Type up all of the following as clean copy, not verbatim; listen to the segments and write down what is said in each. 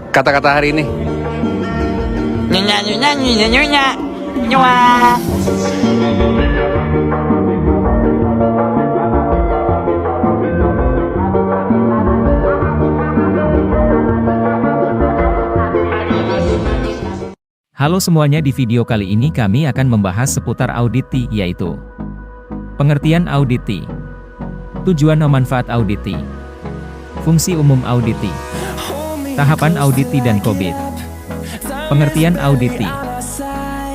Kata-kata hari ini. Nyonya nyonya nyonya nyonya nyonya. Halo semuanya, di video kali ini kami akan membahas seputar auditi, yaitu pengertian auditi, tujuan dan manfaat auditi, fungsi umum auditi, tahapan auditi dan COVID. Pengertian auditi.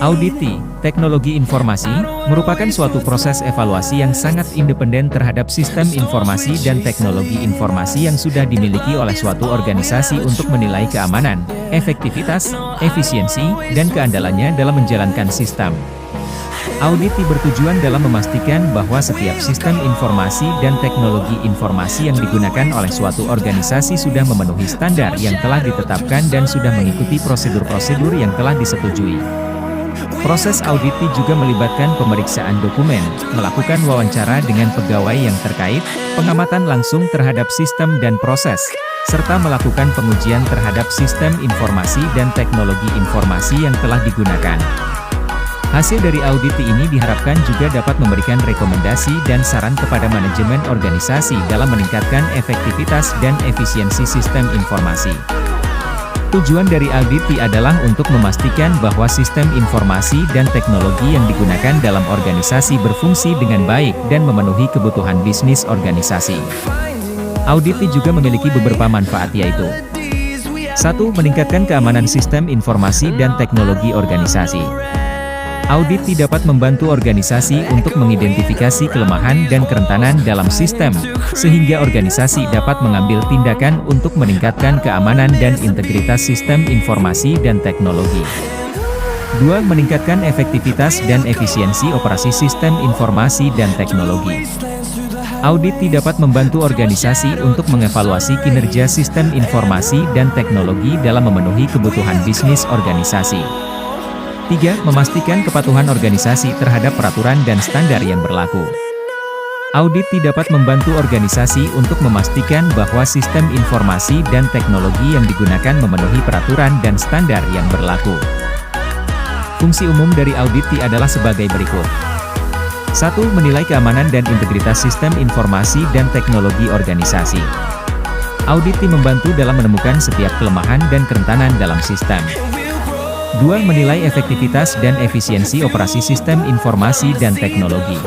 Auditi, teknologi informasi, merupakan suatu proses evaluasi yang sangat independen terhadap sistem informasi dan teknologi informasi yang sudah dimiliki oleh suatu organisasi untuk menilai keamanan, efektivitas, efisiensi, dan keandalannya dalam menjalankan sistem. Auditi bertujuan dalam memastikan bahwa setiap sistem informasi dan teknologi informasi yang digunakan oleh suatu organisasi sudah memenuhi standar yang telah ditetapkan dan sudah mengikuti prosedur-prosedur yang telah disetujui. Proses auditi juga melibatkan pemeriksaan dokumen, melakukan wawancara dengan pegawai yang terkait, pengamatan langsung terhadap sistem dan proses, serta melakukan pengujian terhadap sistem informasi dan teknologi informasi yang telah digunakan. Hasil dari auditi ini diharapkan juga dapat memberikan rekomendasi dan saran kepada manajemen organisasi dalam meningkatkan efektivitas dan efisiensi sistem informasi. Tujuan dari auditi adalah untuk memastikan bahwa sistem informasi dan teknologi yang digunakan dalam organisasi berfungsi dengan baik dan memenuhi kebutuhan bisnis organisasi. Auditi juga memiliki beberapa manfaat, yaitu 1. Meningkatkan keamanan sistem informasi dan teknologi organisasi. Auditi dapat membantu organisasi untuk mengidentifikasi kelemahan dan kerentanan dalam sistem, sehingga organisasi dapat mengambil tindakan untuk meningkatkan keamanan dan integritas sistem informasi dan teknologi. 2. Meningkatkan efektivitas dan efisiensi operasi sistem informasi dan teknologi. Auditi dapat membantu organisasi untuk mengevaluasi kinerja sistem informasi dan teknologi dalam memenuhi kebutuhan bisnis organisasi. 3. Memastikan kepatuhan organisasi terhadap peraturan dan standar yang berlaku. Auditi dapat membantu organisasi untuk memastikan bahwa sistem informasi dan teknologi yang digunakan memenuhi peraturan dan standar yang berlaku. Fungsi umum dari auditi adalah sebagai berikut. 1. Menilai keamanan dan integritas sistem informasi dan teknologi organisasi. Auditi membantu dalam menemukan setiap kelemahan dan kerentanan dalam sistem. 2. Menilai efektivitas dan efisiensi operasi sistem informasi dan teknologi.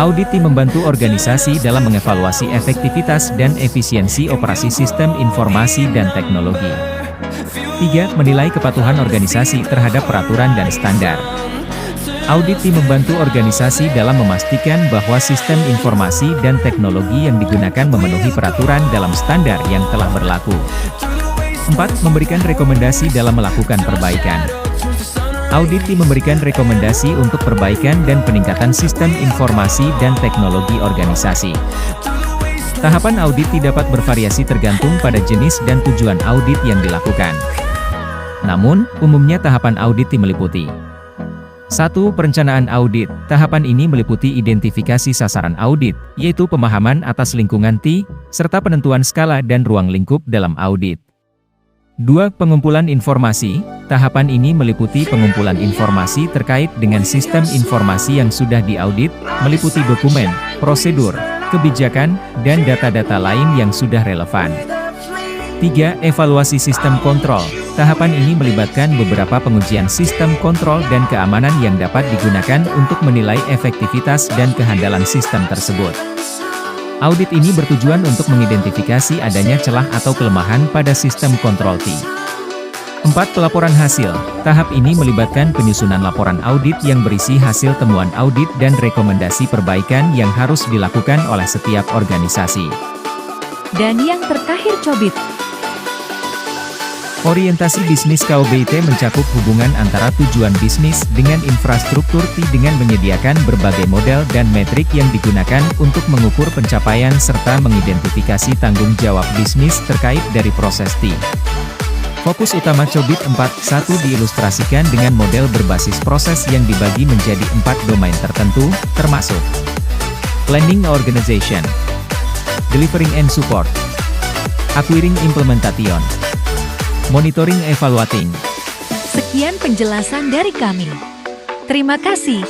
Auditi membantu organisasi dalam mengevaluasi efektivitas dan efisiensi operasi sistem informasi dan teknologi. 3. Menilai kepatuhan organisasi terhadap peraturan dan standar. Auditi membantu organisasi dalam memastikan bahwa sistem informasi dan teknologi yang digunakan memenuhi peraturan dalam standar yang telah berlaku. 4. Memberikan rekomendasi dalam melakukan perbaikan. Auditi memberikan rekomendasi untuk perbaikan dan peningkatan sistem informasi dan teknologi organisasi. Tahapan auditi dapat bervariasi tergantung pada jenis dan tujuan audit yang dilakukan. Namun, umumnya tahapan auditi meliputi 1. Perencanaan audit. Tahapan ini meliputi identifikasi sasaran audit, yaitu pemahaman atas lingkungan T, serta penentuan skala dan ruang lingkup dalam audit. 2. Pengumpulan informasi. Tahapan ini meliputi pengumpulan informasi terkait dengan sistem informasi yang sudah diaudit, meliputi dokumen, prosedur, kebijakan, dan data-data lain yang sudah relevan. 3. Evaluasi sistem kontrol. Tahapan ini melibatkan beberapa pengujian sistem kontrol dan keamanan yang dapat digunakan untuk menilai efektivitas dan kehandalan sistem tersebut. Audit ini bertujuan untuk mengidentifikasi adanya celah atau kelemahan pada sistem kontrol T. 4. Pelaporan hasil. Tahap ini melibatkan penyusunan laporan audit yang berisi hasil temuan audit dan rekomendasi perbaikan yang harus dilakukan oleh setiap organisasi. Dan yang terakhir, Cobit. Orientasi bisnis KOBIT mencakup hubungan antara tujuan bisnis dengan infrastruktur T dengan menyediakan berbagai model dan metrik yang digunakan untuk mengukur pencapaian serta mengidentifikasi tanggung jawab bisnis terkait dari proses T. Fokus utama Cobit 4.1 diilustrasikan dengan model berbasis proses yang dibagi menjadi 4 domain tertentu, termasuk Planning Organization, Delivering and Support, Acquiring Implementation, monitoring evaluating. Sekian penjelasan dari kami. Terima kasih.